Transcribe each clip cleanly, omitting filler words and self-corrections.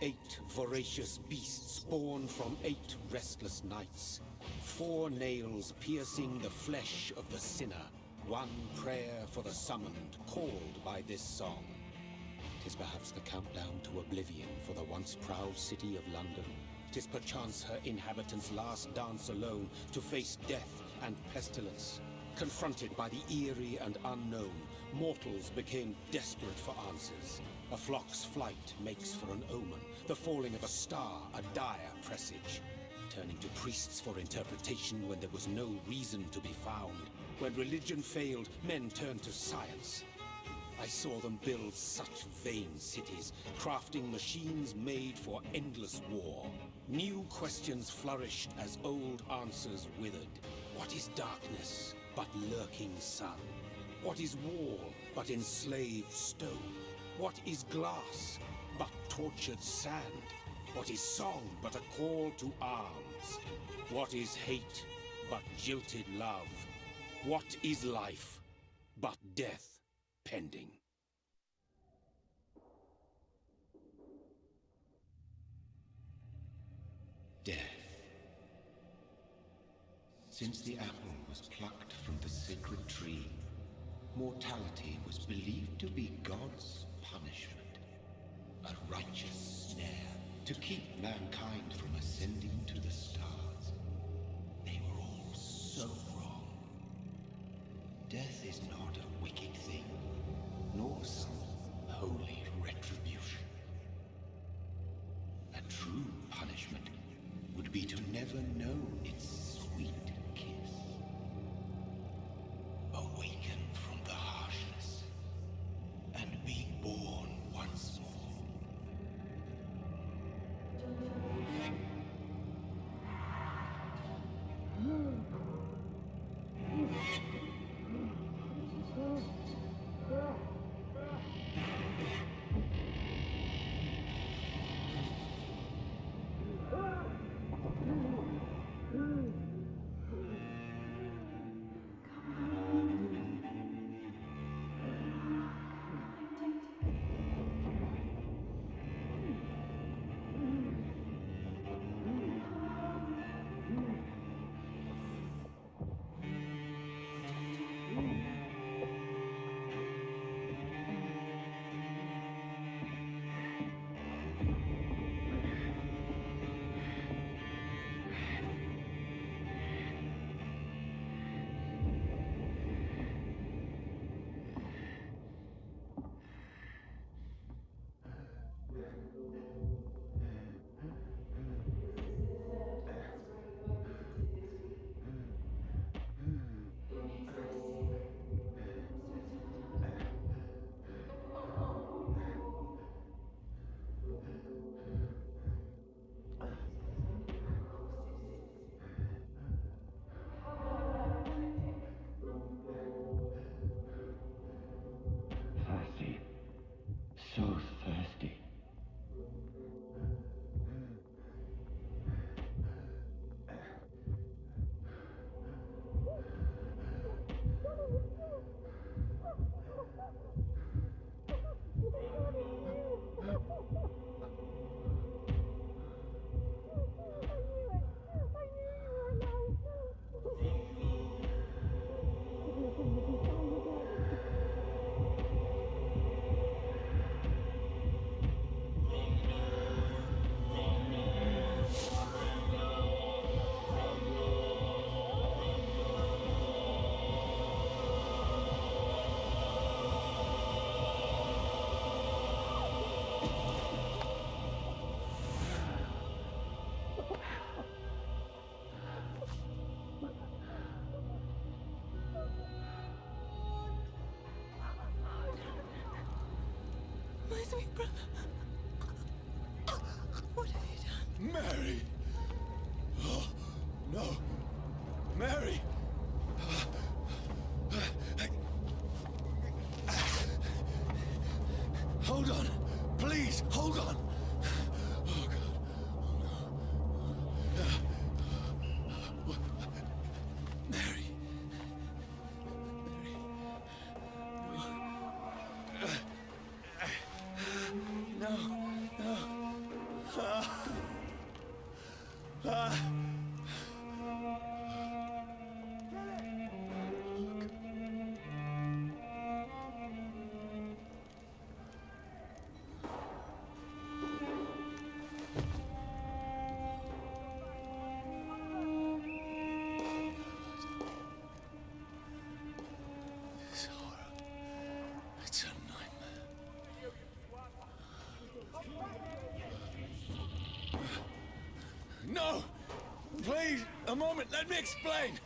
8 voracious beasts born from 8 restless nights. 4 nails piercing the flesh of the sinner. 1 prayer for the summoned, called by this song. 'Tis perhaps the countdown to oblivion for the once proud city of London. 'Tis perchance her inhabitants' last dance alone to face death and pestilence. Confronted by the eerie and unknown, mortals became desperate for answers. A flock's flight makes for an omen, the falling of a star a dire presage. Turning to priests for interpretation when there was no reason to be found. When religion failed, men turned to science. I saw them build such vain cities, crafting machines made for endless war. New questions flourished as old answers withered. What is darkness but lurking sun? What is wall but enslaved stone? What is glass but tortured sand? What is song but a call to arms? What is hate but jilted love? What is life but death pending? Death. Since the apple was plucked from the sacred tree, mortality was believed to be God's punishment. A righteous snare to keep mankind from ascending to the stars. They were all so wrong. Death is not a wicked thing, nor some holy retribution. A true punishment would be to never know its sweet kiss. Awaken from the harshness and be born once more. Thirsty. So thirsty. My sweet brother. What have you done? Mary! Oh, no! Mary! Hold on! Please, hold on! Oh, God. Oh, no. Mary. Mary. No. No. This horror. It's a nightmare. No! Please, a moment, let me explain!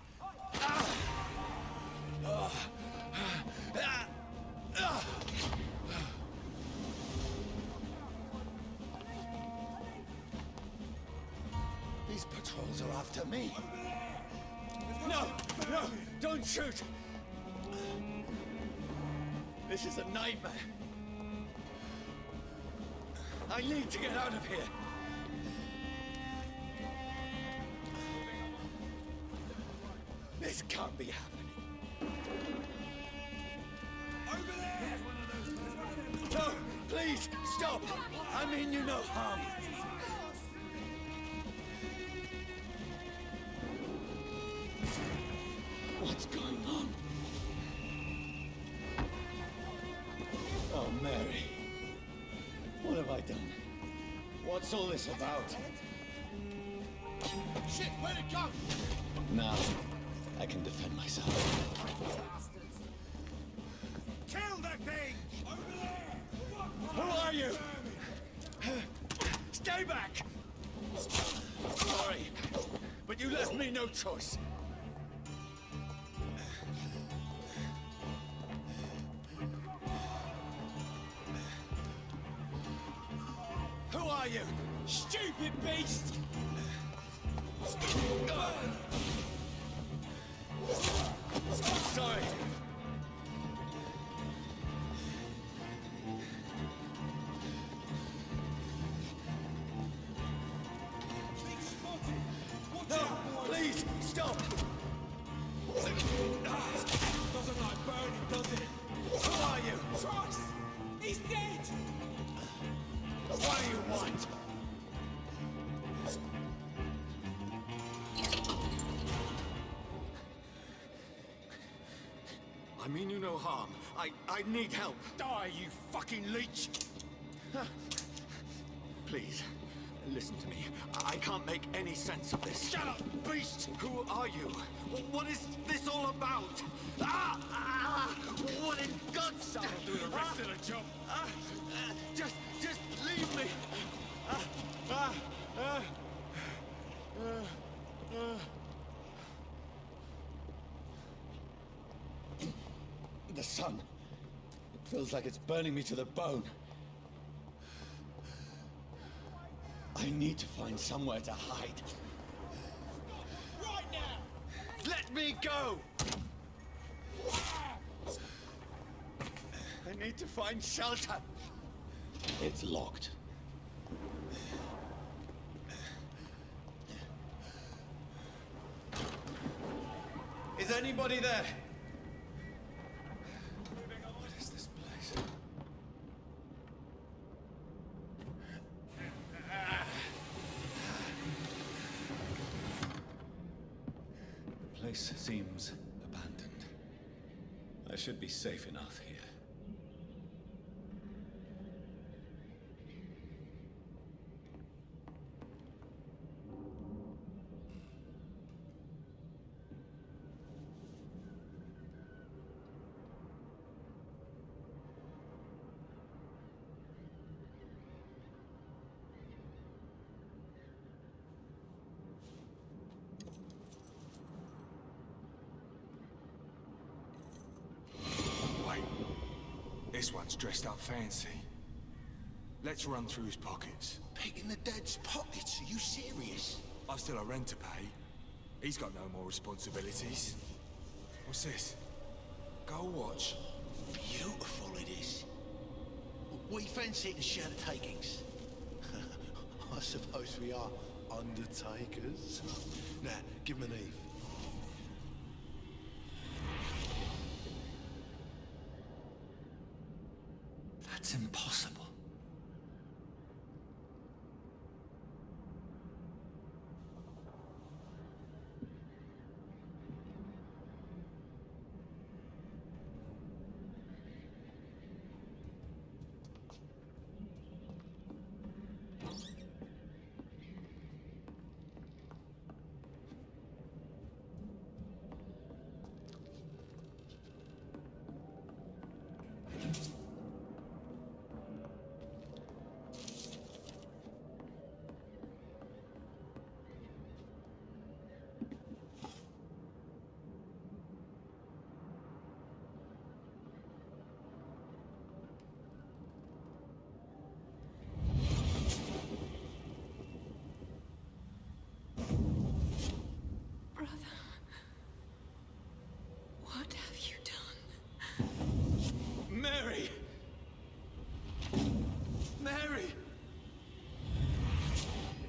These patrols are after me. No! No! Don't shoot! This is a nightmare. I need to get out of here. This can't be happening. Over there! No! Please, stop! I mean you no harm. What's going on? Oh, Mary. What have I done? What's all this about? Shit, where'd it go? Now, I can defend myself. Kill that thing! Over there! Who are you? Stay back! Sorry, but you left me no choice. Who are you? Stupid beast! Sorry. Big spotted! Watch No, out, boys! please, stop! Doesn't like burning, does it? Who are you? Christ! He's dead! What do you want? I mean you no harm. I need help. Die, you fucking leech! Please, listen to me. I can't make any sense of this. Shut up, beast! Who are you? What is this all about? What in God's name? I'll do the rest of the job. Just leave me. The sun. It feels like it's burning me to the bone. I need to find somewhere to hide. Right now! Let me go! I need to find shelter. It's locked. Is anybody there? What is this place? The place seems abandoned. I should be safe enough here. Wait. This one's dressed up fancy. Let's run through his pockets. Picking the dead's pockets? Are you serious? I've still a rent to pay. He's got no more responsibilities. What's this? Gold watch. Beautiful it is. We fancy it and share the takings. I suppose we are undertakers. Now, give him an Eve. That's impossible.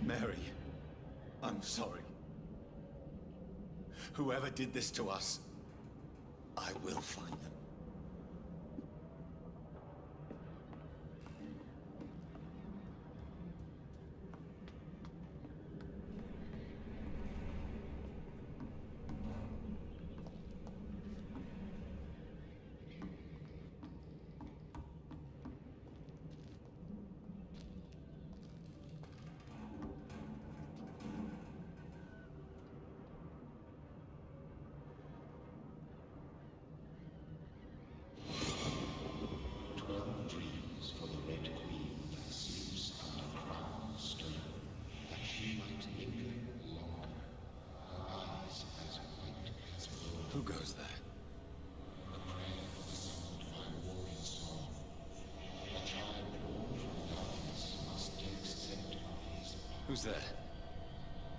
Mary, I'm sorry. Whoever did this to us, I will find them. Who goes there? Who's there?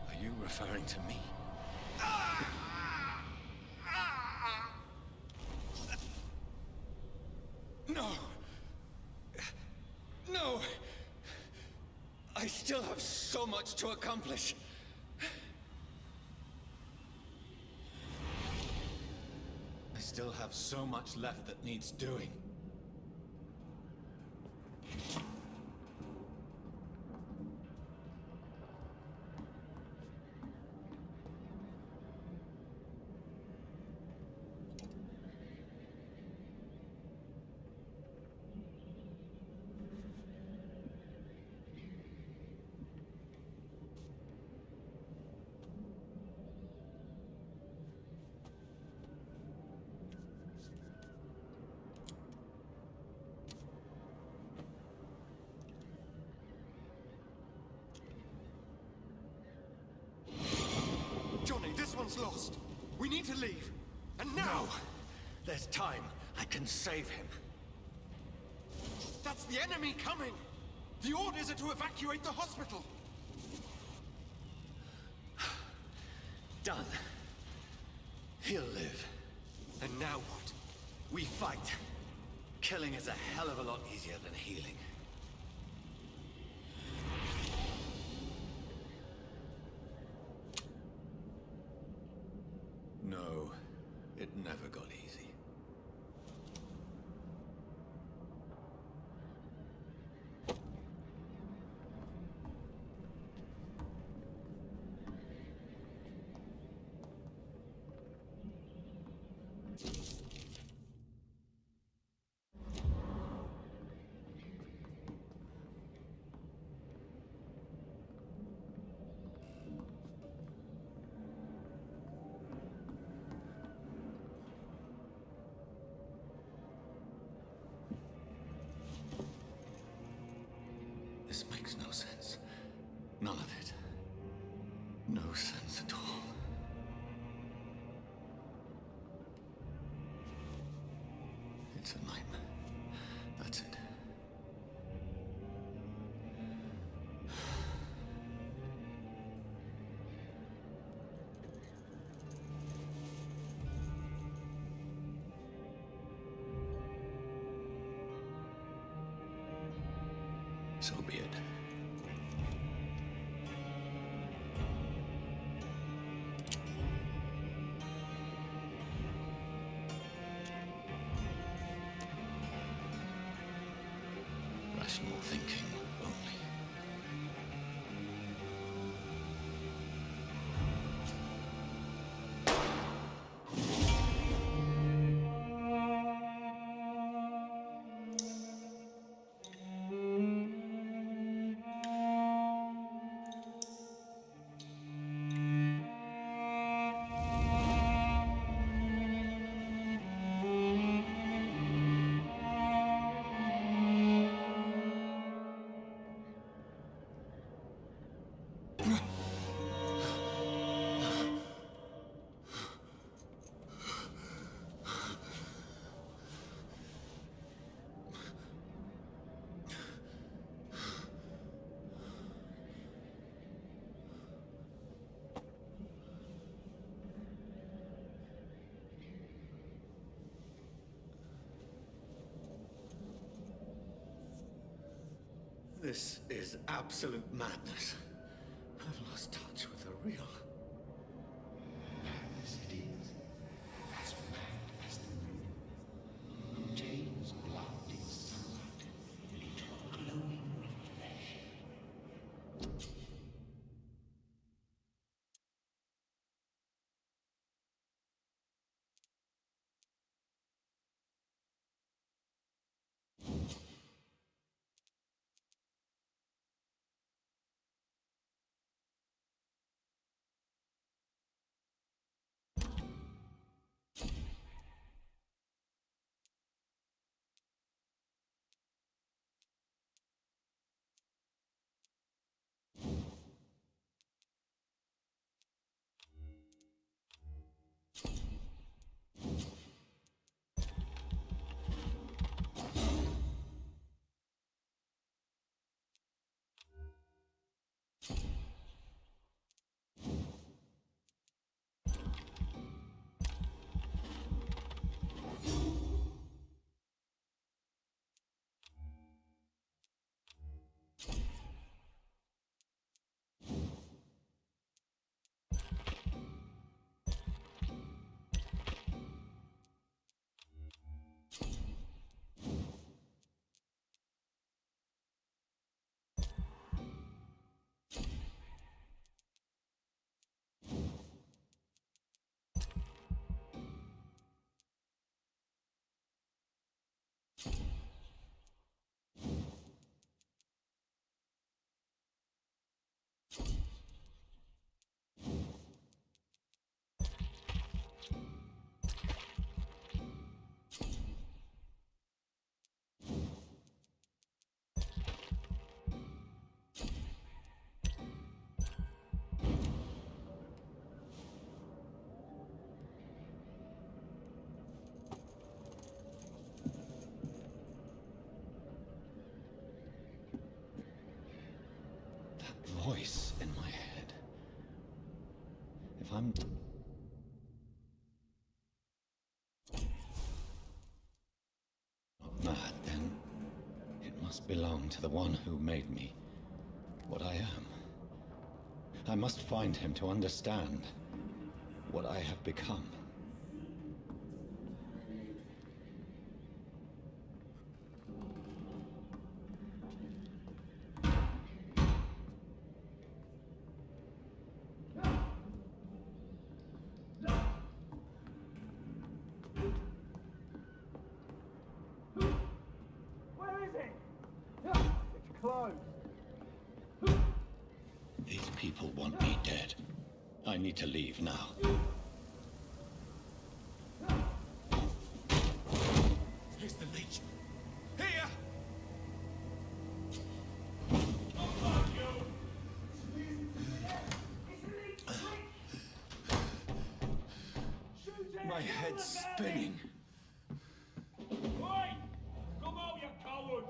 Are you referring to me? No! No! I still have so much to accomplish. I still have so much left that needs doing. Johnny, this one's lost. We need to leave. And now! No! There's time. I can save him. That's the enemy coming! The orders are to evacuate the hospital! Done. He'll live. And now what? We fight. Killing is a hell of a lot easier than healing. No, it never got easy. This makes no sense. None of it. No sense at all. It's a nightmare. That's it. So be it. Rational thinking only. This is absolute madness. I've lost touch with the real. Madness it is. As mad as the moon. Jay's blinding sunlight into a glowing reflection. Voice in my head. If I'm not mad, then it must belong to the one who made me what I am. I must find him to understand what I have become. These people want me dead. I need to leave now. Here's the Leech. Here! My head's spinning. Oi! Come out, you coward!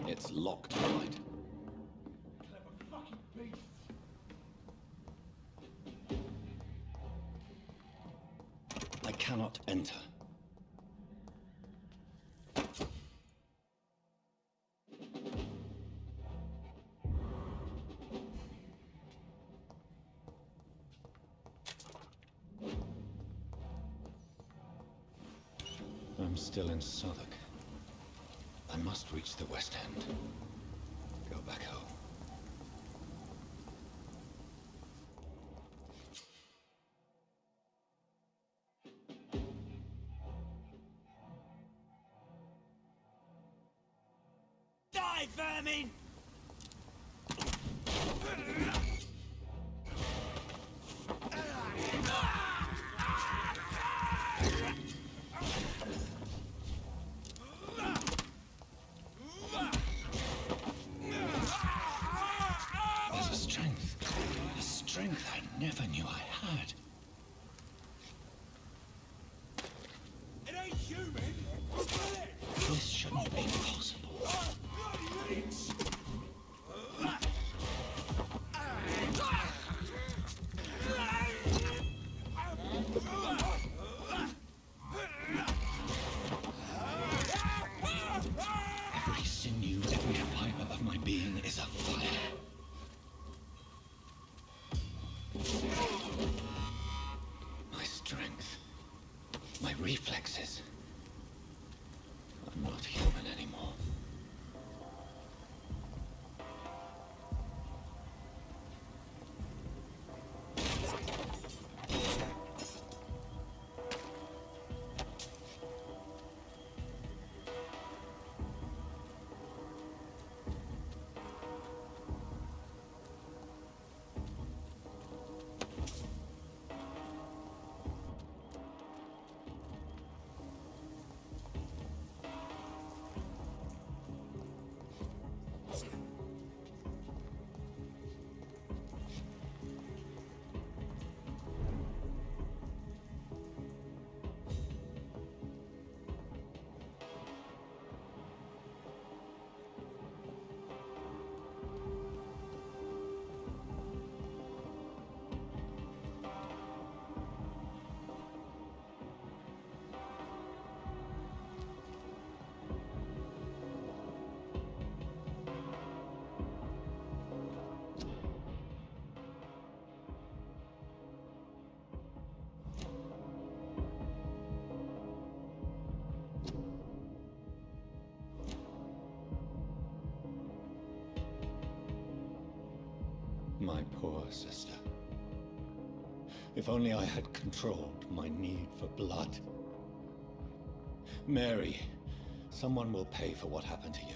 It's locked tight. Clever fucking beast! I cannot enter. I'm still in Southwark. I must reach the West End. Go back home. Die, vermin! There's a strength I never knew I had. It ain't human! This shouldn't be possible. Bloody leech! Every sinew, every fiber of my being is afire. reflexes. I'm not human anymore. My poor sister. If only I had controlled my need for blood. Mary, someone will pay for what happened to you.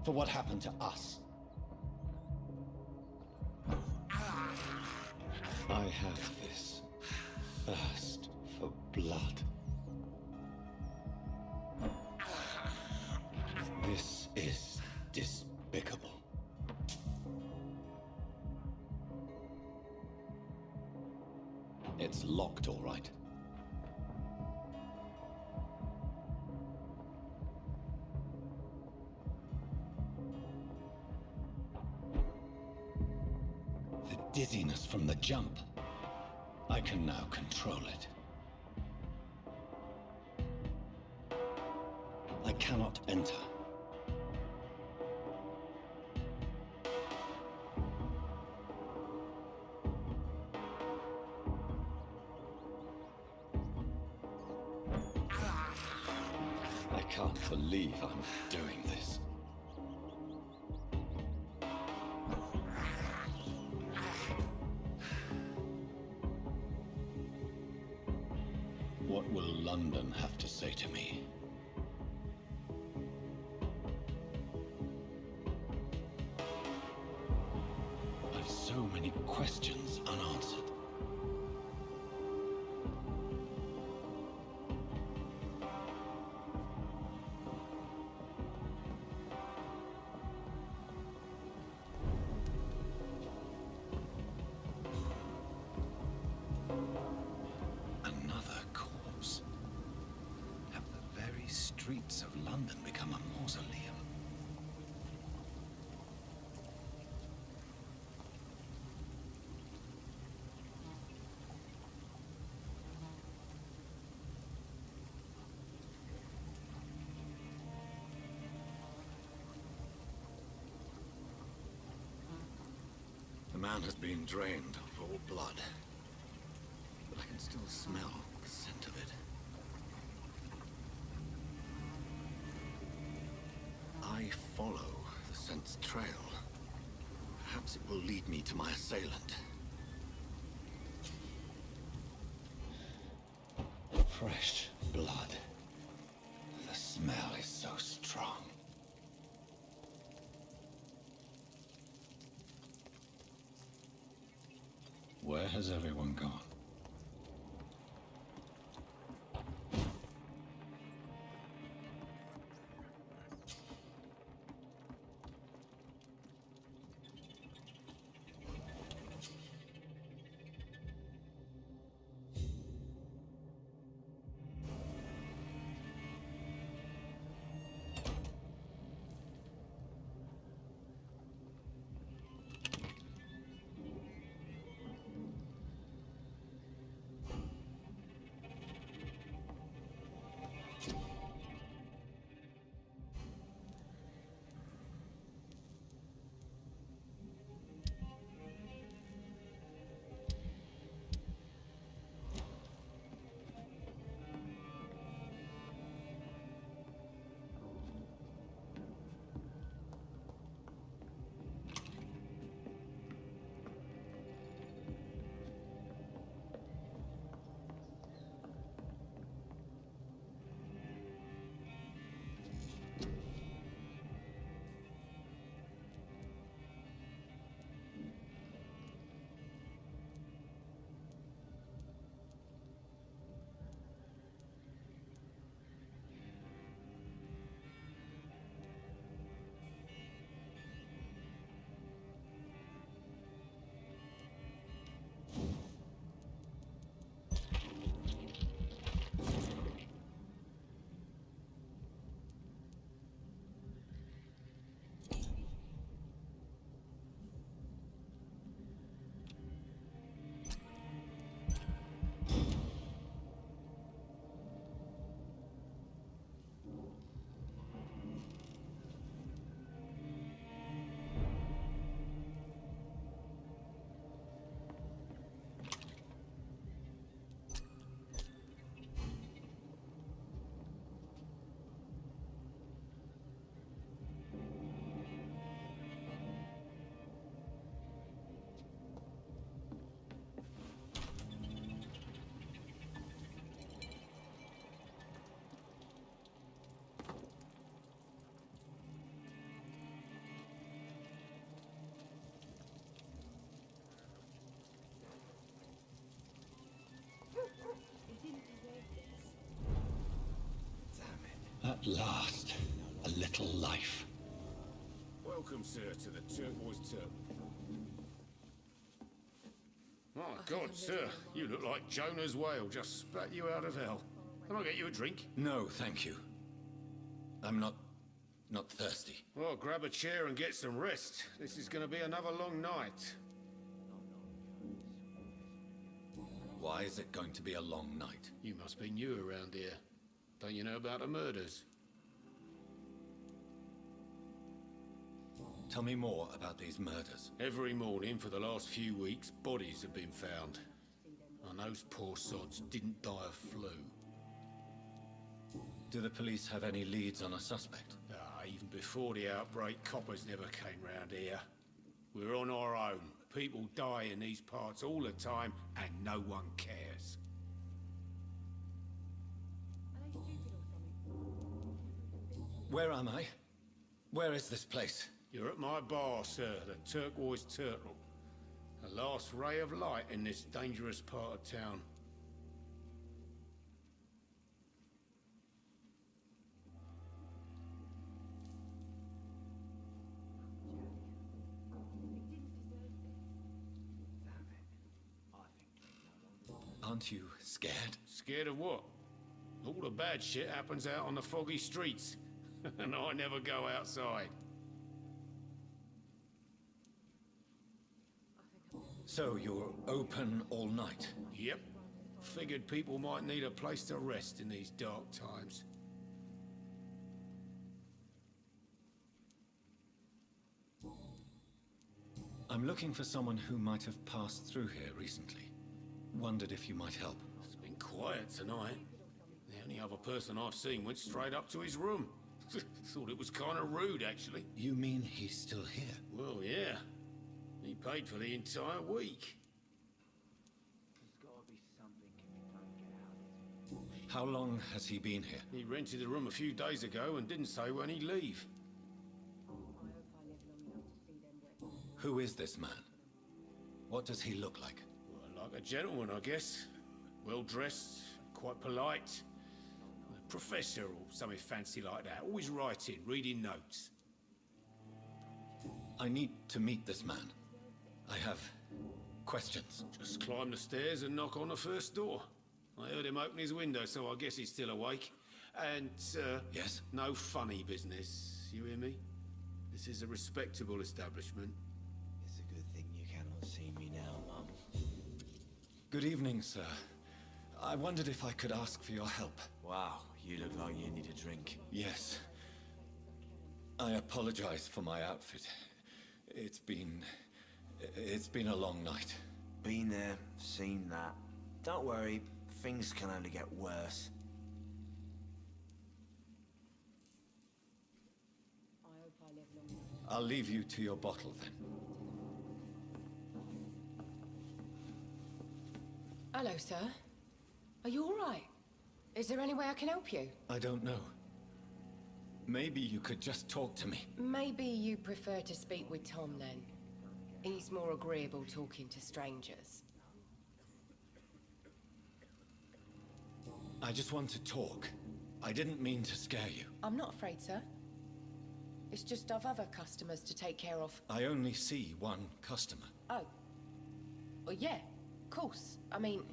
For what happened to us. I have this thirst for blood. This is despicable. It's locked, all right. The dizziness from the jump. I can now control it. I cannot enter. I can't believe I'm doing this. What will London have to say to me? I've so many questions unanswered. Another corpse. Have the very streets of London become a mausoleum? The man has been drained of all blood. But I can still smell the scent of it. I follow the scent's trail. Perhaps it will lead me to my assailant. Fresh blood. The smell is so strong. Where has everyone gone? At last, a little life. Welcome, sir, to the Turquoise Turtle. My God, sir, you look like Jonah's whale just spat you out of hell. Can I get you a drink? No, thank you. I'm not thirsty. Well, grab a chair and get some rest. This is going to be another long night. Why is it going to be a long night? You must be new around here. Don't you know about the murders? Tell me more about these murders. Every morning for the last few weeks, bodies have been found. And those poor sods didn't die of flu. Do the police have any leads on a suspect? Even before the outbreak, coppers never came round here. We're on our own. People die in these parts all the time, and no one cares. Where am I? Where is this place? You're at my bar, sir, the Turquoise Turtle. The last ray of light in this dangerous part of town. Aren't you scared? Scared of what? All the bad shit happens out on the foggy streets. And I never go outside. So you're open all night? Yep. Figured people might need a place to rest in these dark times. I'm looking for someone who might have passed through here recently. Wondered if you might help. It's been quiet tonight. The only other person I've seen went straight up to his room. Thought it was kind of rude, actually. You mean he's still here? Well, yeah. He paid for the entire week. How long has he been here? He rented the room a few days ago and didn't say when he'd leave. Who is this man? What does he look like? Well, like a gentleman, I guess. Well-dressed, quite polite. A professor or something fancy like that. Always writing, reading notes. I need to meet this man. I have questions. Just climb the stairs and knock on the first door. I heard him open his window, so I guess he's still awake. And, Yes? no funny business. You hear me? This is a respectable establishment. It's a good thing you cannot see me now, Mum. Good evening, sir. I wondered if I could ask for your help. Wow, you look like you need a drink. Yes. I apologize for my outfit. It's been a long night. Been there, seen that. Don't worry, things can only get worse. I'll leave you to your bottle then. Hello, sir. Are you all right? Is there any way I can help you? I don't know. Maybe you could just talk to me. Maybe you prefer to speak with Tom, then. He's more agreeable talking to strangers. I just want to talk. I didn't mean to scare you. I'm not afraid, sir. It's just I've other customers to take care of. I only see one customer. Oh. Well, yeah, of course. I mean,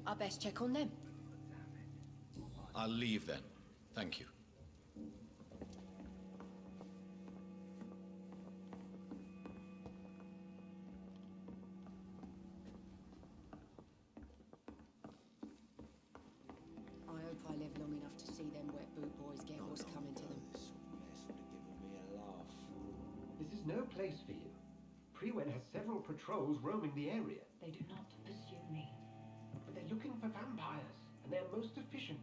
I best check on them. I'll leave then. Thank you. I hope I live long enough to see them wet boot boys get what's coming to them. This would have given me a laugh. This is no place for you. Prewen has several patrols roaming the area. They do not pursue me. But they're looking for vampires, and they're most efficient.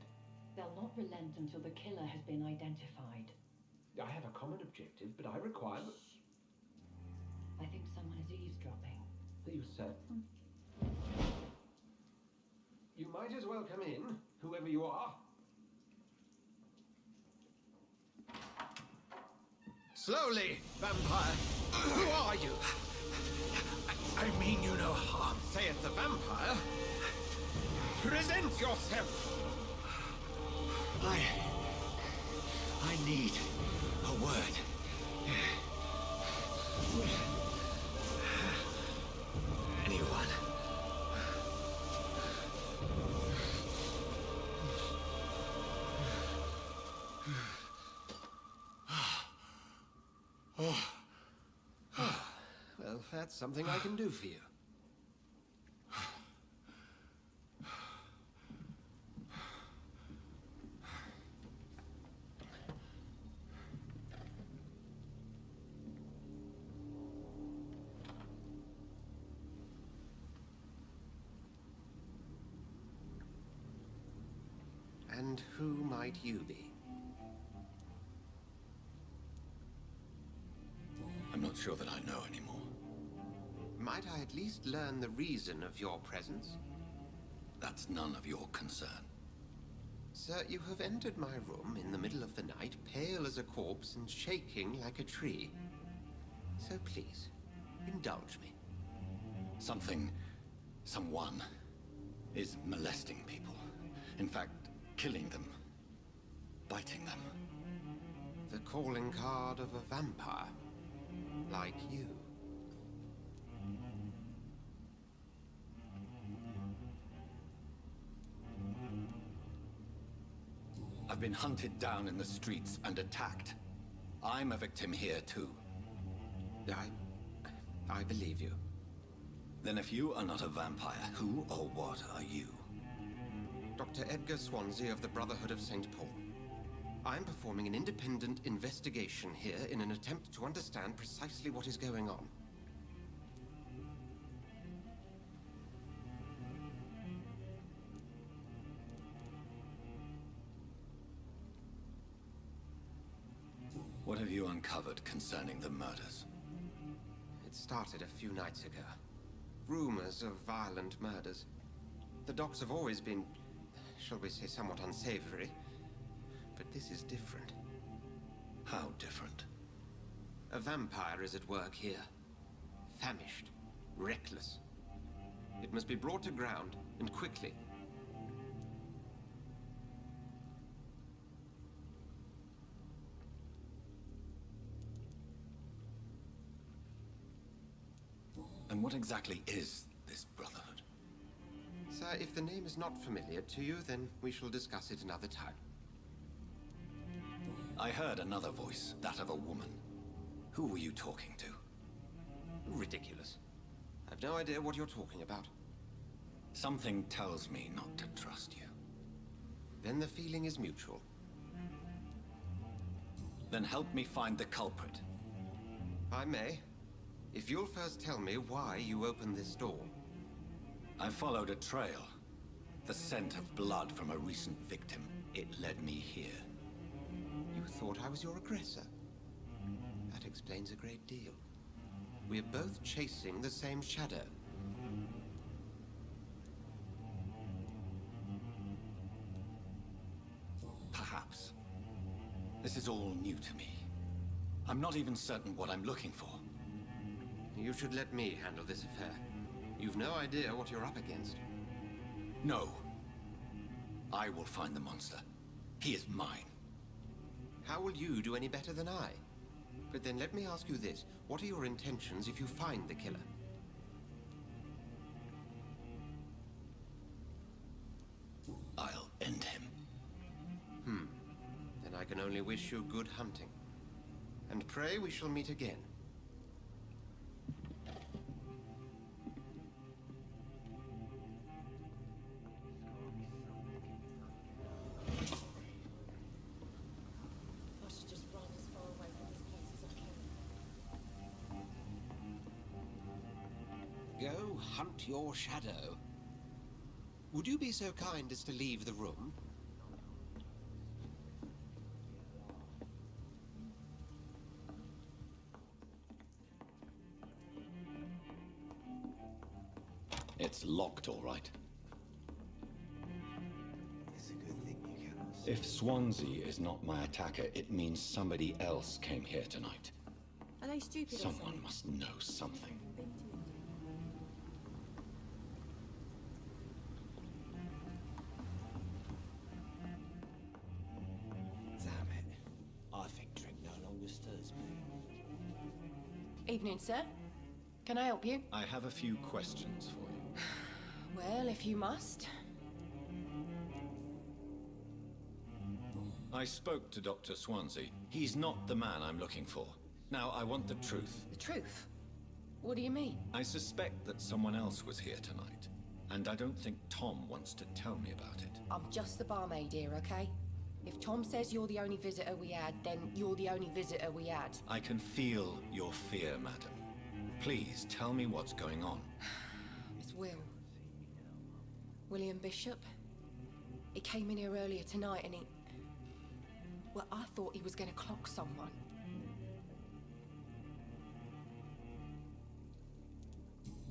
They'll not relent until the killer has been identified. I have a common objective, but I require... I think someone is eavesdropping. Are you certain? You might as well come in, whoever you are. Slowly, vampire. Who are you? I mean you no harm, saith the vampire. Present yourself. I I need a word. Anyone. Well, that's something I can do for you. And who might you be? I'm not sure that I know anymore. Might I at least learn the reason of your presence? That's none of your concern. Sir, you have entered my room in the middle of the night, pale as a corpse and shaking like a tree. So please, indulge me. Someone is molesting people. In fact, killing them. Biting them. The calling card of a vampire. Like you. I've been hunted down in the streets and attacked. I'm a victim here too. I believe you. Then if you are not a vampire, who or what are you? Dr. Edgar Swansea of the Brotherhood of St. Paul. I'm performing an independent investigation here in an attempt to understand precisely what is going on. What have you uncovered concerning the murders? It started a few nights ago. Rumors of violent murders. The docks have always been, shall we say, somewhat unsavory. But this is different. How different? A vampire is at work here. Famished. Reckless. It must be brought to ground, and quickly. And what exactly is this Brotherhood? Sir, if the name is not familiar to you, then we shall discuss it another time. I heard another voice, that of a woman. Who were you talking to? Ridiculous. I've no idea what you're talking about. Something tells me not to trust you. Then the feeling is mutual. Then help me find the culprit. I may. If you'll first tell me why you opened this door. I followed a trail. The scent of blood from a recent victim. It led me here. You thought I was your aggressor? That explains a great deal. We're both chasing the same shadow. Perhaps. This is all new to me. I'm not even certain what I'm looking for. You should let me handle this affair. You've no idea what you're up against. No. I will find the monster. He is mine. How will you do any better than I? But then let me ask you this. What are your intentions if you find the killer? I'll end him. Then I can only wish you good hunting. And pray we shall meet again. I should just run as far away from this place as I can. Go hunt your shadow. Would you be so kind as to leave the room? It's locked, all right. It's a good thing you cannot see. If Swansea is not my attacker, it means somebody else came here tonight. Are they stupid or Someone something? must know something. Been to India. Damn it. Evening, sir. Can I help you? I have a few questions for you. Well, if you must. I spoke to Dr. Swansea. He's not the man I'm looking for. Now, I want the truth. The truth? What do you mean? I suspect that someone else was here tonight, and I don't think Tom wants to tell me about it. I'm just the barmaid here, okay? If Tom says you're the only visitor we had, then you're the only visitor we had. I can feel your fear, madam. Please, tell me what's going on. It's Will. William Bishop. He came in here earlier tonight and he... Well, I thought he was going to clock someone.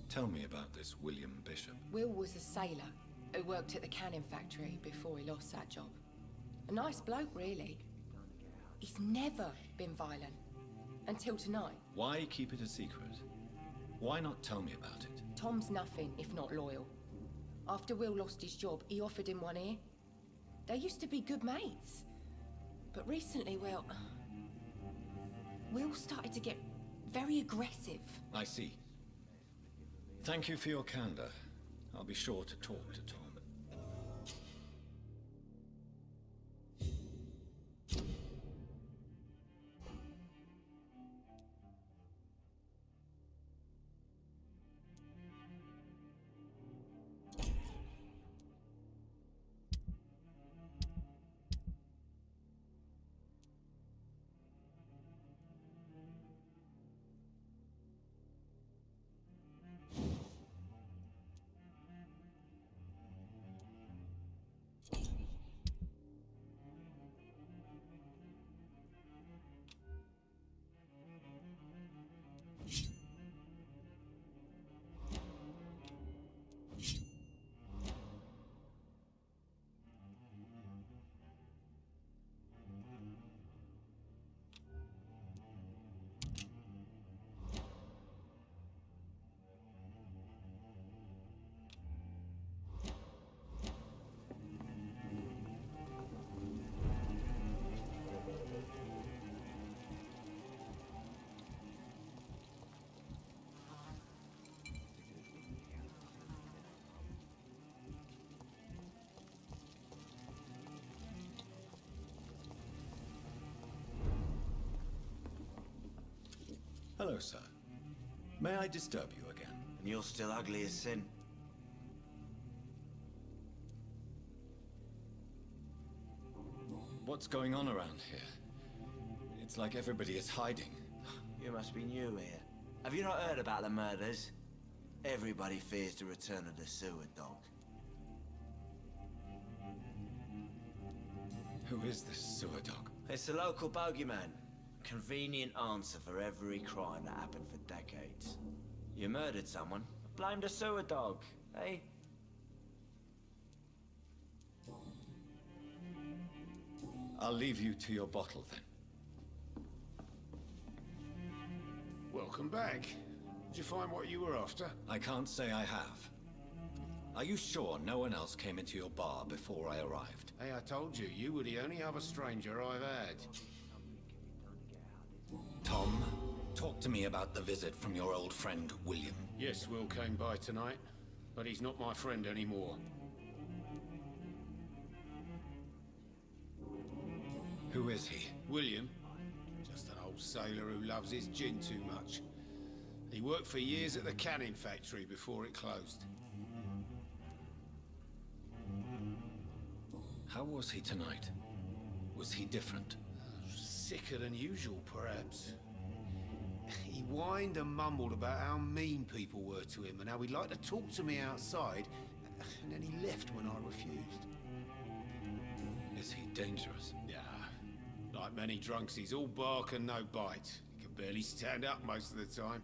Tell me about this William Bishop. Will was a sailor who worked at the cannon factory before he lost that job. A nice bloke, really. He's never been violent. Until tonight. Why keep it a secret? Why not tell me about it? Tom's nothing if not loyal. After Will lost his job, he offered him one ear. They used to be good mates. But recently, well... Will started to get very aggressive. I see. Thank you for your candor. I'll be sure to talk to Tom. Hello, sir. May I disturb you again? And you're still ugly as sin. What's going on around here? It's like everybody is hiding. You must be new here. Have you not heard about the murders? Everybody fears the return of the sewer dog. Who is this sewer dog? It's the local bogeyman. Convenient answer for every crime that happened for decades. You murdered someone, blame the sewer dog, eh? I'll leave you to your bottle, then. Welcome back. Did you find what you were after? I can't say I have. Are you sure no one else came into your bar before I arrived? Hey, I told you, you were the only other stranger I've had. Tom, talk to me about the visit from your old friend, William. Yes, Will came by tonight, but he's not my friend anymore. Who is he? William. Just an old sailor who loves his gin too much. He worked for years at the cannon factory before it closed. How was he tonight? Was he different? Sicker than usual, perhaps. He whined and mumbled about how mean people were to him and how he'd like to talk to me outside, and then he left when I refused. Is he dangerous? Yeah. Like many drunks, he's all bark and no bite. He can barely stand up most of the time.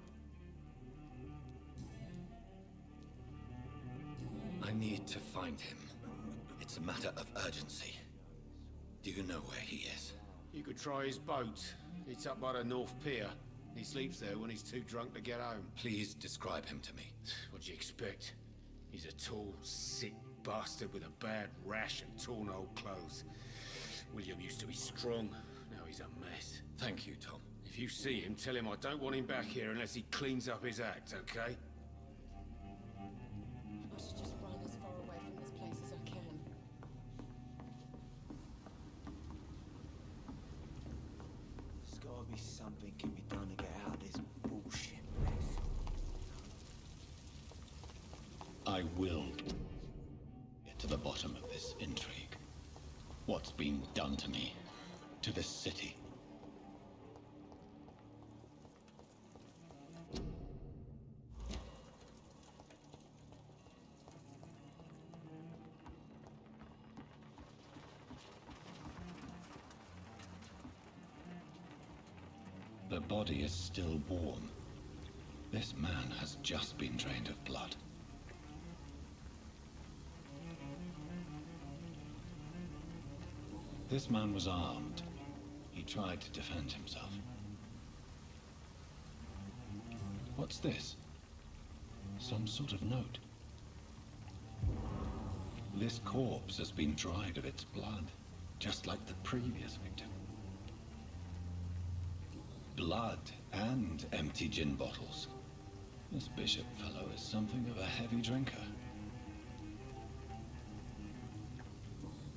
I need to find him. It's a matter of urgency. Do you know where he is? You could try his boat. It's up by the North Pier. He sleeps there when he's too drunk to get home. Please describe him to me. What do you expect? He's a tall, sick bastard with a bad rash and torn old clothes. William used to be strong. Now he's a mess. Thank you, Tom. If If you see him, tell him I don't want him back here unless he cleans up his act, okay? I should just run as far away from this place as I can. There's gotta be something can be done to get out of this bullshit mess. I will get to the bottom of this intrigue. What's been done to me, to this city. The body is still warm. This man has just been drained of blood. This man was armed. He tried to defend himself. What's this? Some sort of note. This corpse has been dried of its blood, just like the previous victim. Blood and empty gin bottles. This bishop fellow is something of a heavy drinker.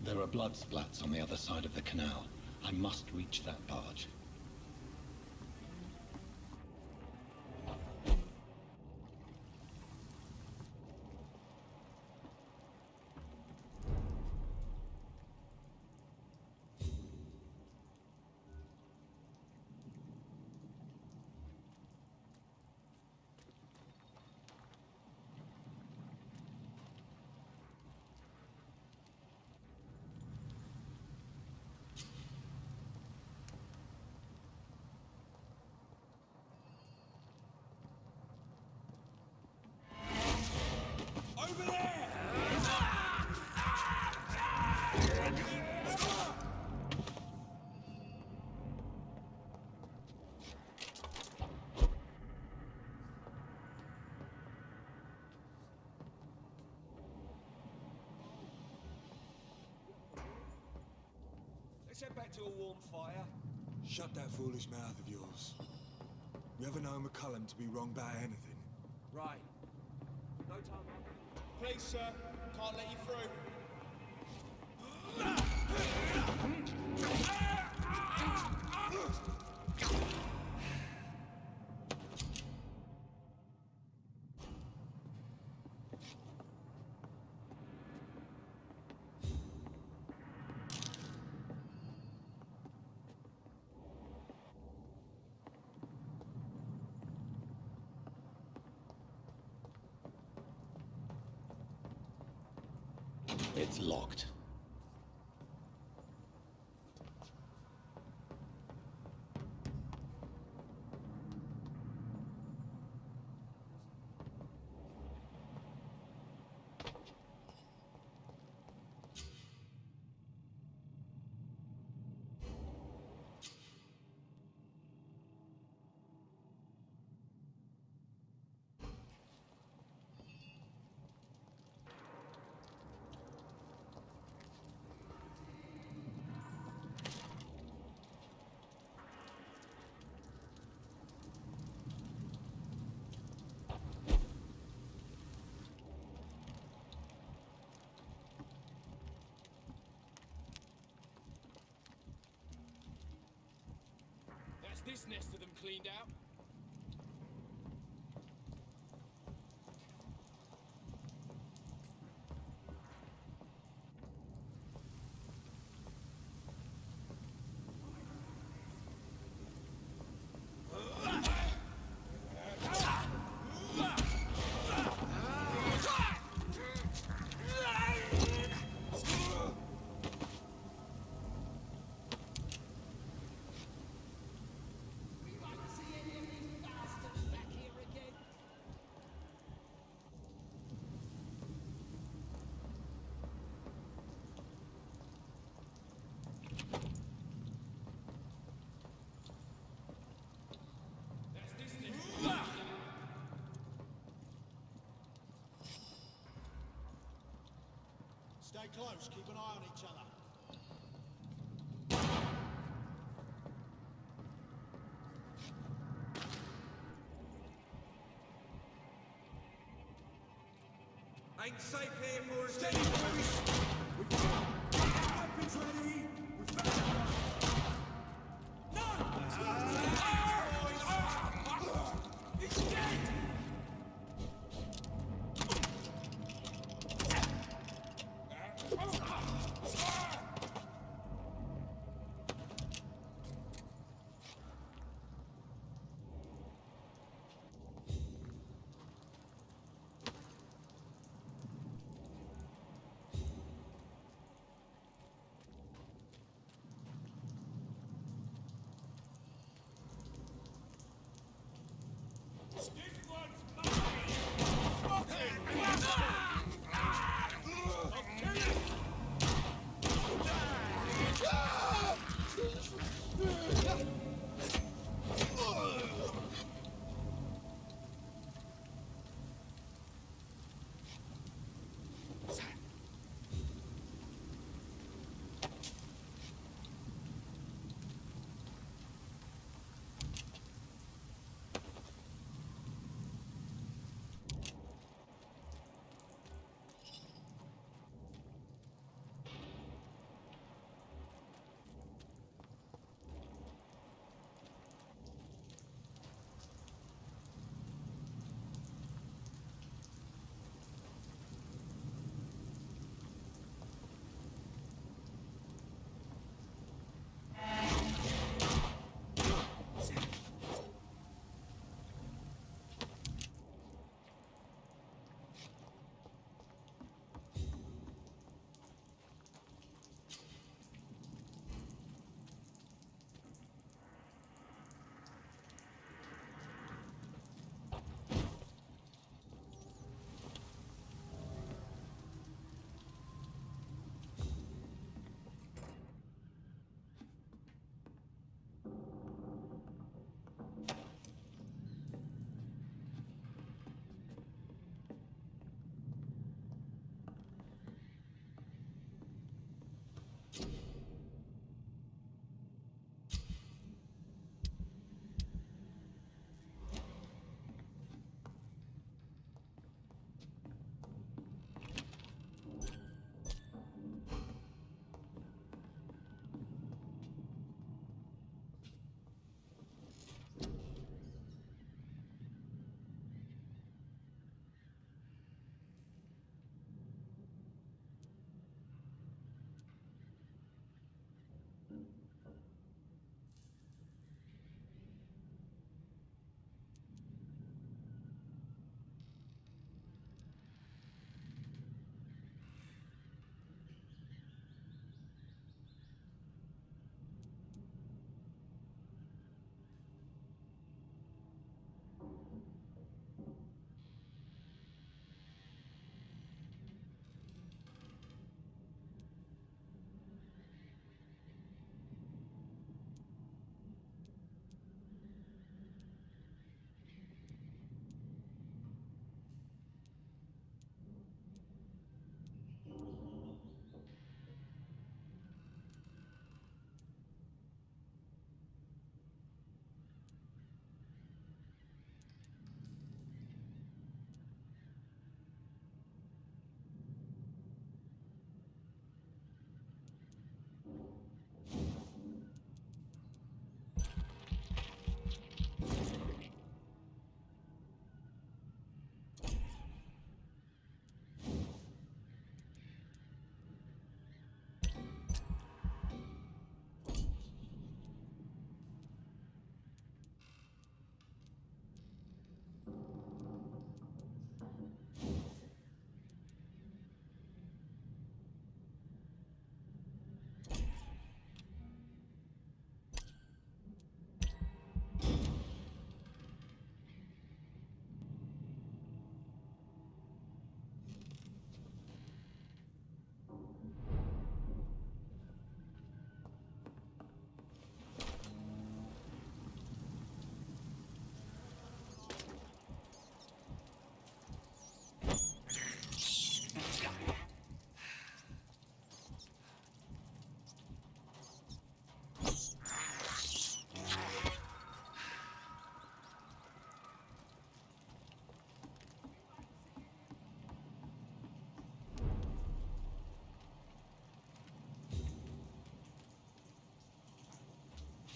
There are blood splats on the other side of the canal. I must reach that barge. Over there! Let's head back to a warm fire. Shut that foolish mouth of yours. You ever know McCullum to be wrong about anything? Right. No time. Please, sir. Can't let you through. It's locked. That's this nest of them cleaned out. Stay close, keep an eye on each other. Ain't safe here for us. Steady, boys! We've got weapons ready! We've found He's dead!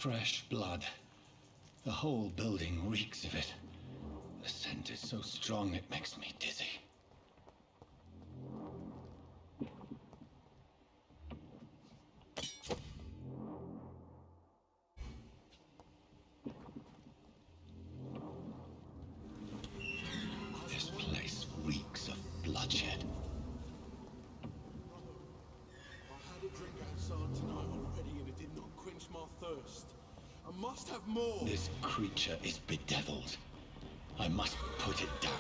Fresh blood. The whole building reeks of it. The scent is so strong it makes me dizzy. This place reeks of bloodshed. I had a drink outside tonight already and it did not quench my thirst. I must have more! This creature is bedeviled. I must put it down.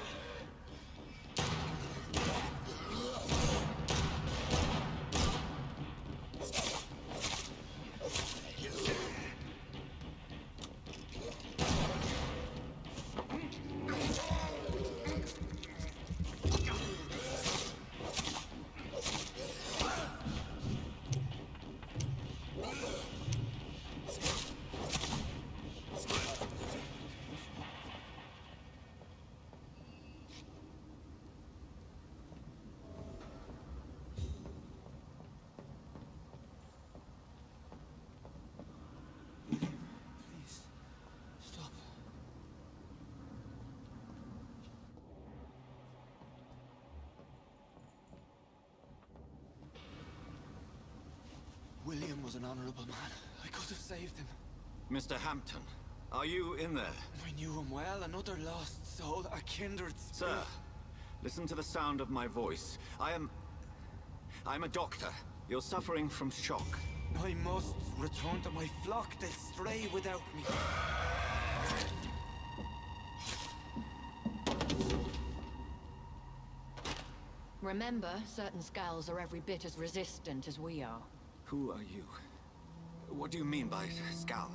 William was an honorable man. I could have saved him. Mr. Hampton, are you in there? I knew him well, another lost soul, a kindred spirit. Sir, listen to the sound of my voice. I'm a doctor. You're suffering from shock. I must return to my flock. They'll stray without me. Remember, certain skulls are every bit as resistant as we are. Who are you? What do you mean by Skal?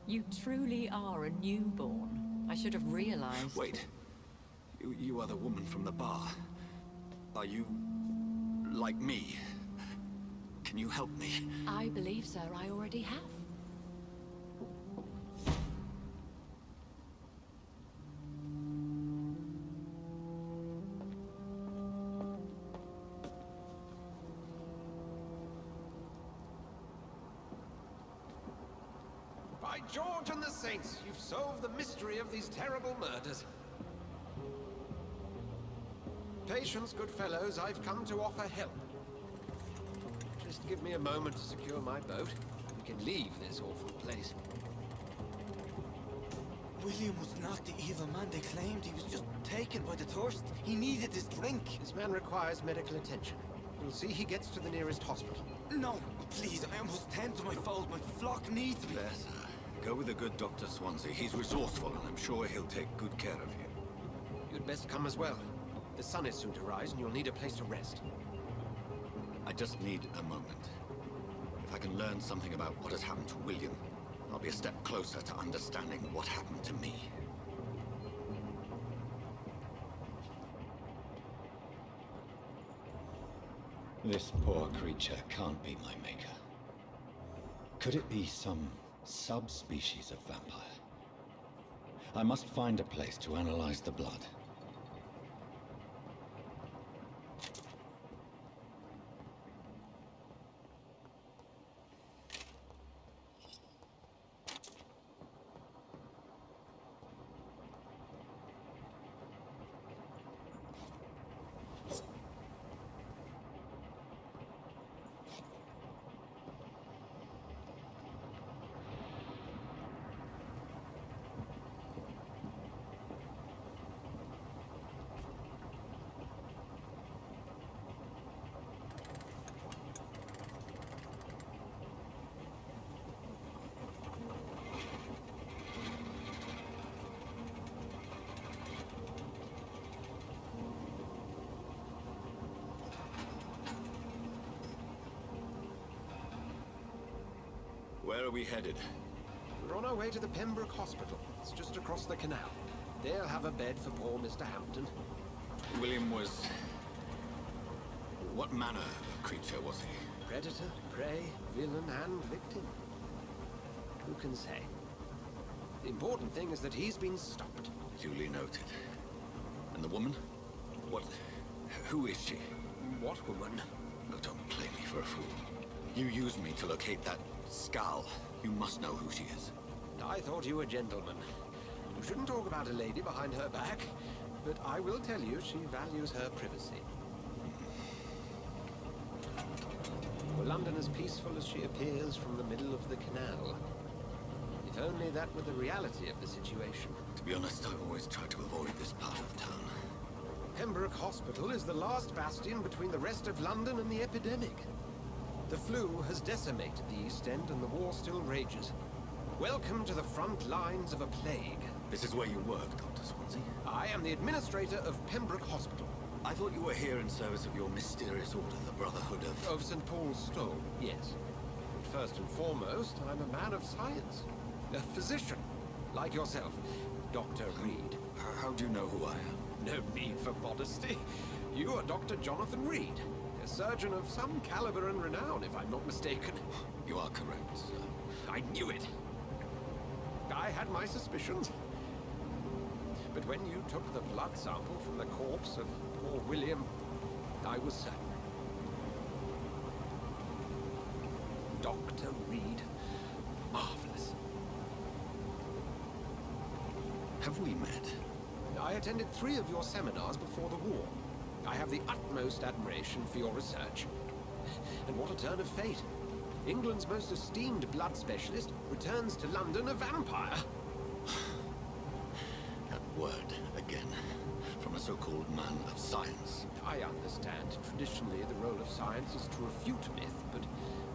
You truly are a newborn. I should have realized. Wait. You are the woman from the bar. Are you... like me? Can you help me? I believe, sir, I already have. By George and the Saints, you've solved the mystery of these terrible murders. Patience, good fellows, I've come to offer help. Just give me a moment to secure my boat. We can leave this awful place. William was not the evil man they claimed. He was just taken by the thirst. He needed this drink. This man requires medical attention. You'll see he gets to the nearest hospital. No, please, I must tend to my fold. My flock needs me. There, sir. Go with the good Dr. Swansea. He's resourceful, and I'm sure he'll take good care of you. You'd best come as well. The sun is soon to rise, and you'll need a place to rest. I just need a moment. If I can learn something about what has happened to William, I'll be a step closer to understanding what happened to me. This poor creature can't be my maker. Could it be some subspecies of vampire? I must find a place to analyze the blood. Where are we headed? We're on our way to the Pembroke Hospital. It's just across the canal. They'll have a bed for poor Mr. Hampton. William was... what manner of creature was he? Predator, prey, villain, and victim. Who can say? The important thing is that he's been stopped. Duly noted. And the woman? What... who is she? What woman? Oh, don't play me for a fool. You used me to locate that Skal. You must know who she is. I thought you were gentlemen. You shouldn't talk about a lady behind her back, but I will tell you she values her privacy. Were London as peaceful as she appears from the middle of the canal? If only that were the reality of the situation. To be honest, I've always tried to avoid this part of town. Pembroke Hospital is the last bastion between the rest of London and the epidemic. The flu has decimated the East End and the war still rages. Welcome to the front lines of a plague. This is where you work, Dr. Swansea? I am the administrator of Pembroke Hospital. I thought you were here in service of your mysterious order, the Brotherhood of... Of St. Paul's Stole, yes. But first and foremost, I'm a man of science. A physician, like yourself, Dr. Reed. How do you know who I am? No need for modesty. You are Dr. Jonathan Reed, a surgeon of some caliber and renown, if I'm not mistaken. You are correct, sir. I knew it. I had my suspicions. But when you took the blood sample from the corpse of poor William, I was certain. Dr. Reed. Marvelous. Have we met? I attended 3 of your seminars before the war. I have the utmost admiration for your research. And what a turn of fate. England's most esteemed blood specialist returns to London a vampire. That word, again, from a so-called man of science. I understand. Traditionally, the role of science is to refute myth, but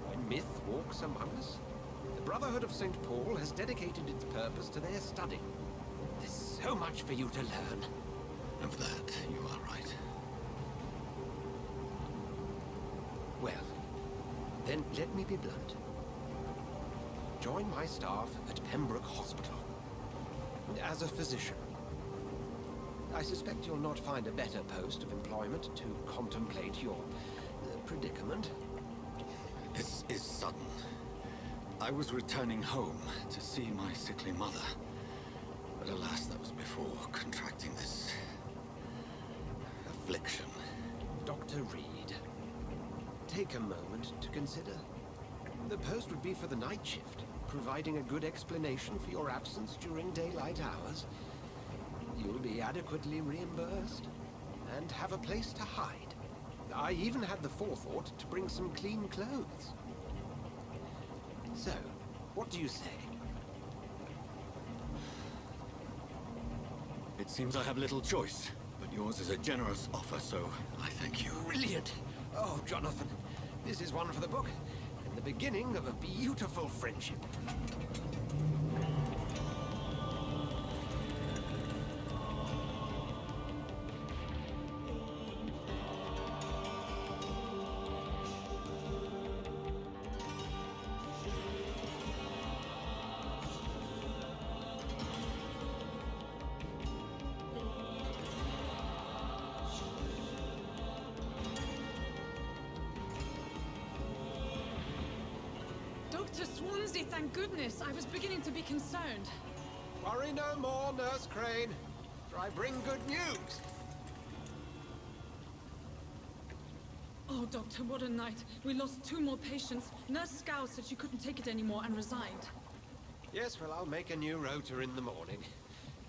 when myth walks among us, the Brotherhood of St. Paul has dedicated its purpose to their study. There's so much for you to learn. Of that, you are right. Well, then let me be blunt. Join my staff at Pembroke Hospital. As a physician. I suspect you'll not find a better post of employment to contemplate your predicament. This is sudden. I was returning home to see my sickly mother. But alas, that was before contracting this... affliction. Dr. Reed, take a moment to consider. The post would be for the night shift, providing a good explanation for your absence during daylight hours. You'll be adequately reimbursed, and have a place to hide. I even had the forethought to bring some clean clothes. So, what do you say? It seems I have little choice, but yours is a generous offer, so I thank you. Brilliant! Oh, Jonathan, this is one for the book, and the beginning of a beautiful friendship. Dr. Swansea, thank goodness. I was beginning to be concerned. Worry no more, Nurse Crane, for I bring good news. Oh, Doctor, what a night. We lost 2 more patients. Nurse Scow said she couldn't take it anymore and resigned. Yes, well, I'll make a new rota in the morning.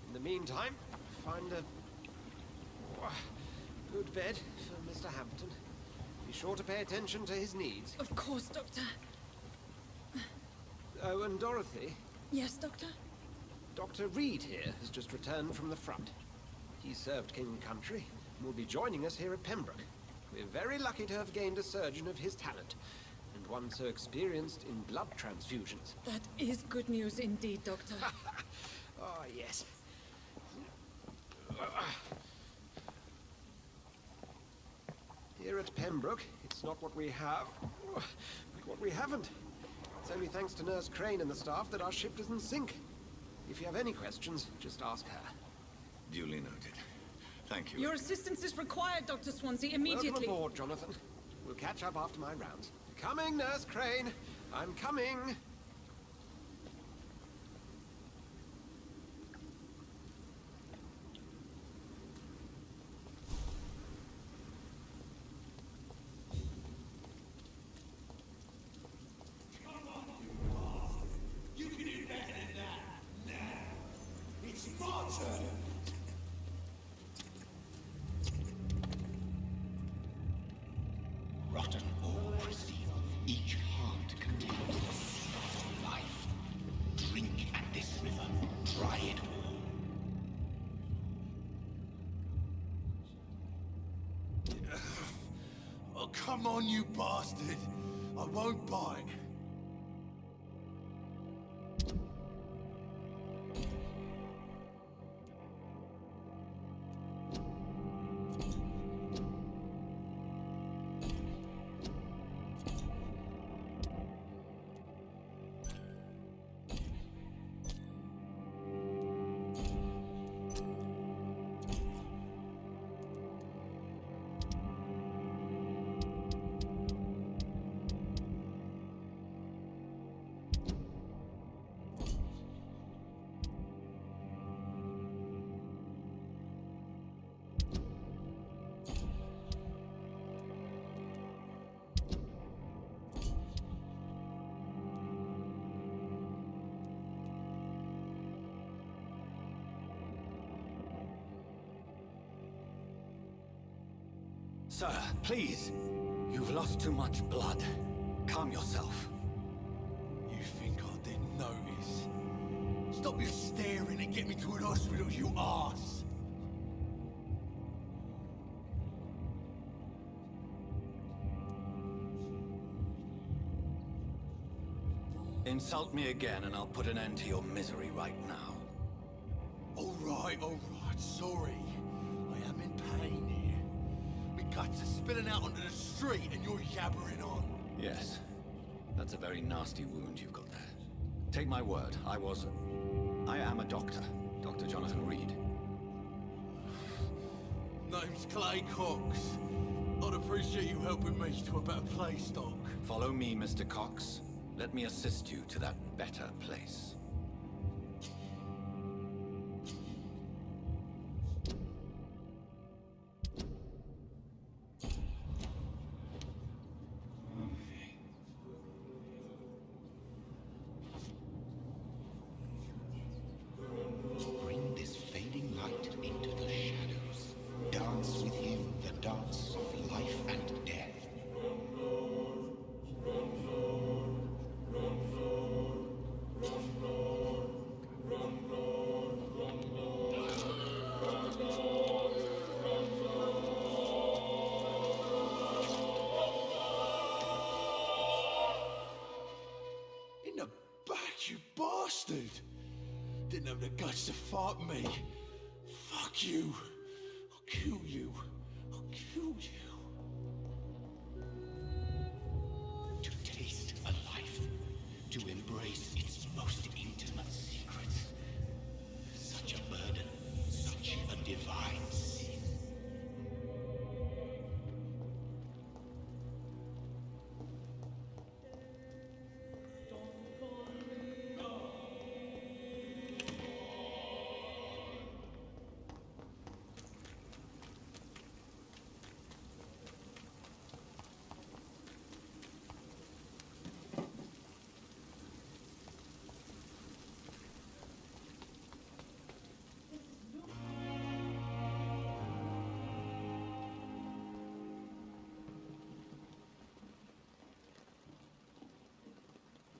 In the meantime, find a good bed for Mr. Hampton. Be sure to pay attention to his needs. Of course, Doctor. Oh, and Dorothy? Yes, Doctor? Dr. Reed here has just returned from the front. He served King and Country and will be joining us here at Pembroke. We're very lucky to have gained a surgeon of his talent, and one so experienced in blood transfusions. That is good news indeed, Doctor. Oh, yes. Here at Pembroke, it's not what we have, but what we haven't. It's only thanks to Nurse Crane and the staff that our ship doesn't sink. If you have any questions, just ask her. Duly noted. Thank you. Your assistance is required, Dr. Swansea, immediately. Welcome aboard, Jonathan. We'll catch up after my rounds. Coming, Nurse Crane. I'm coming. come on, you bastard! I won't bite. Sir, please. You've lost too much blood. Calm yourself. You think I didn't notice? Stop your staring and get me to an hospital, you arse! Insult me again and I'll put an end to your misery right now. All right, sorry. I am in pain here. My guts are spilling out onto the street and you're yabbering on. Yes. That's a very nasty wound you've got there. Take my word, I am a doctor. Dr. Jonathan Reed. Name's Clay Cox. I'd appreciate you helping me to a better place, Doc. Follow me, Mr. Cox. Let me assist you to that better place. Bring this fading light into the shadows. Dance with him the dance of life and death. In the back, you bastard! Didn't have the guts to fight me. Fuck you. I'll kill you. I'll kill you. To taste a life, to embrace its most intimate secrets. Such a burden, such a divine sin.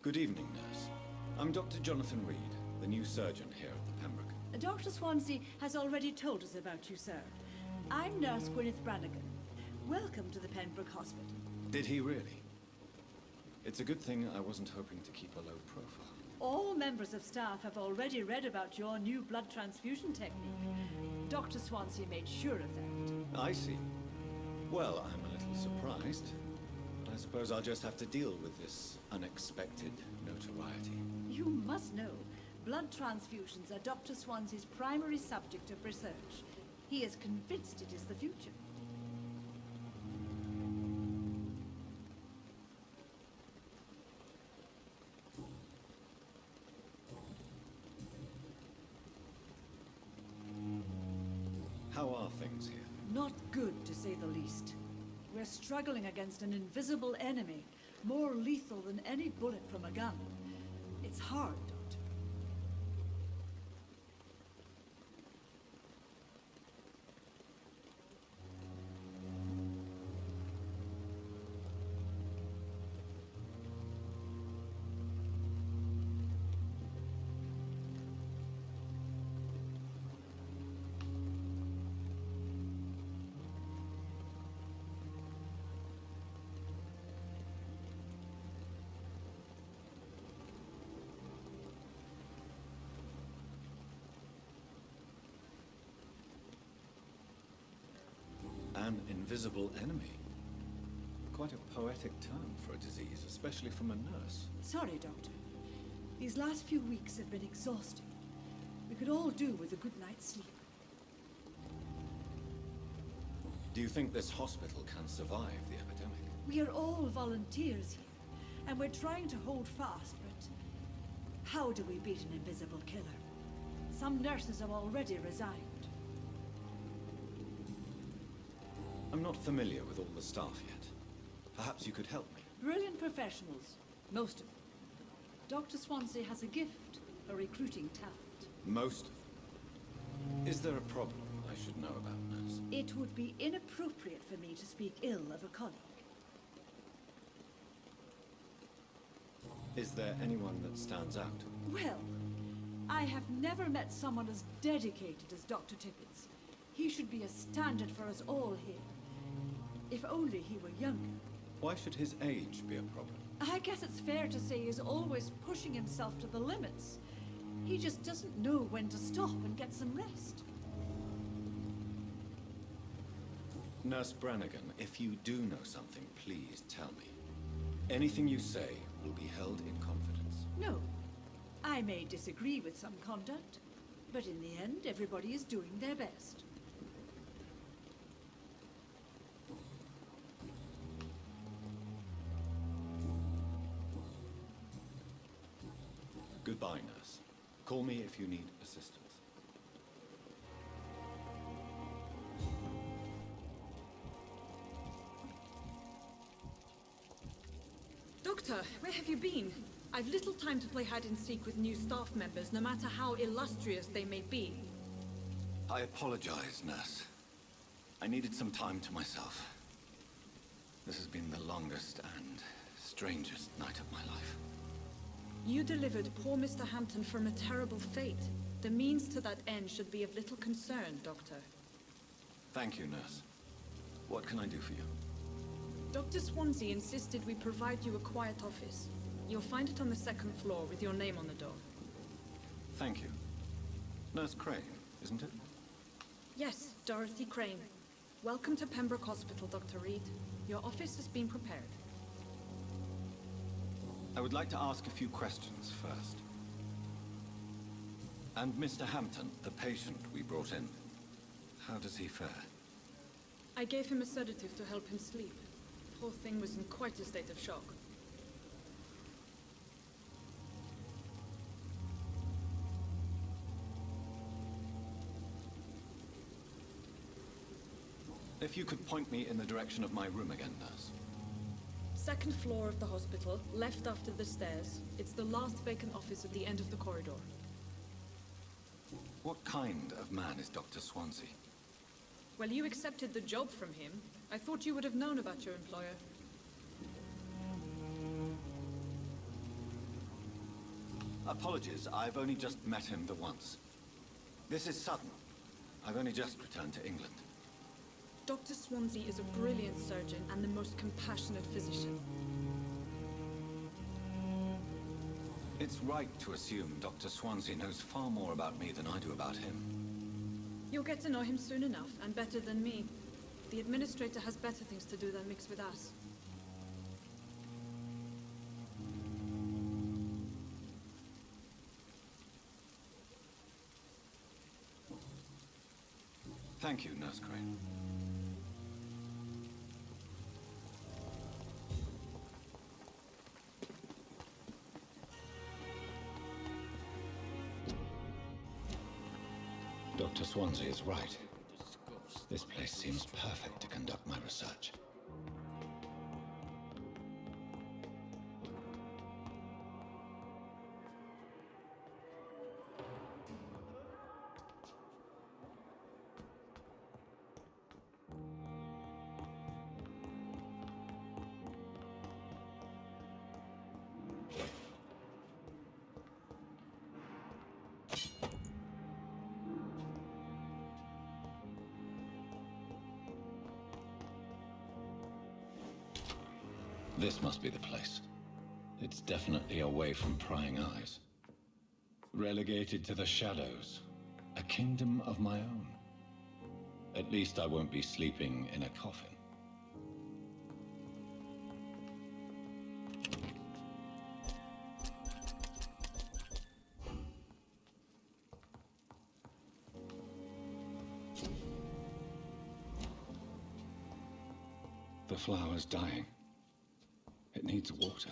Good evening, nurse. I'm Dr. Jonathan Reed, the new surgeon here at the Pembroke. Dr. Swansea has already told us about you, sir. I'm Nurse Gwyneth Brannigan. Welcome to the Pembroke Hospital. Did he really? It's a good thing I wasn't hoping to keep a low profile. All members of staff have already read about your new blood transfusion technique. Dr. Swansea made sure of that. I see. Well, I'm a little surprised. But I suppose I'll just have to deal with this unexpected notoriety. You must know, blood transfusions are Dr. Swansea's primary subject of research. He is convinced it is the future. How are things here? Not good, to say the least. We're struggling against an invisible enemy, more lethal than any bullet from a gun. It's hard, Doctor. An invisible enemy. Quite a poetic term for a disease, especially from a nurse. Sorry, Doctor. These last few weeks have been exhausting. We could all do with a good night's sleep. Do you think this hospital can survive the epidemic? We are all volunteers here, and we're trying to hold fast, but how do we beat an invisible killer? Some nurses have already resigned. I'm not familiar with all the staff yet. Perhaps you could help me. Brilliant professionals, most of them. Dr. Swansea has a gift for recruiting talent. Most of them. Is there a problem I should know about, nurse? It would be inappropriate for me to speak ill of a colleague. Is there anyone that stands out? Well, I have never met someone as dedicated as Dr. Tippins. He should be a standard for us all here. If only he were younger. Why should his age be a problem? I guess it's fair to say he's always pushing himself to the limits. He just doesn't know when to stop and get some rest. Nurse Brannigan, if you do know something, please tell me. Anything you say will be held in confidence. No. I may disagree with some conduct, but in the end, everybody is doing their best. Goodbye, nurse. Call me if you need assistance. Doctor, where have you been? I've little time to play hide and seek with new staff members, no matter how illustrious they may be. I apologize, nurse. I needed some time to myself. This has been the longest and strangest night of my life. You delivered poor Mr. Hampton from a terrible fate. The means to that end should be of little concern, Doctor. Thank you, nurse. What can I do for you? Dr. Swansea insisted we provide you a quiet office. You'll find it on the second floor with your name on the door. Thank you. Nurse Crane, isn't it? Yes, Dorothy Crane. Welcome to Pembroke Hospital, Dr. Reed. Your office has been prepared. I would like to ask a few questions first. And Mr. Hampton, the patient we brought in, how does he fare? I gave him a sedative to help him sleep. Poor thing was in quite a state of shock. If you could point me in the direction of my room again, nurse. Second floor of the hospital, left after the stairs. It's the last vacant office at the end of the corridor. What kind of man is Dr. Swansea? Well, you accepted the job from him. I thought you would have known about your employer. Apologies, I've only just met him the once. This is sudden. I've only just returned to England. Dr. Swansea is a brilliant surgeon and the most compassionate physician. It's right to assume Dr. Swansea knows far more about me than I do about him. You'll get to know him soon enough, and better than me. The administrator has better things to do than mix with us. Thank you, Nurse Crane. Dr. Swansea is right. This place seems perfect to conduct my research. This must be the place. It's definitely away from prying eyes. Relegated to the shadows. A kingdom of my own. At least I won't be sleeping in a coffin. The flower's dying. It needs water.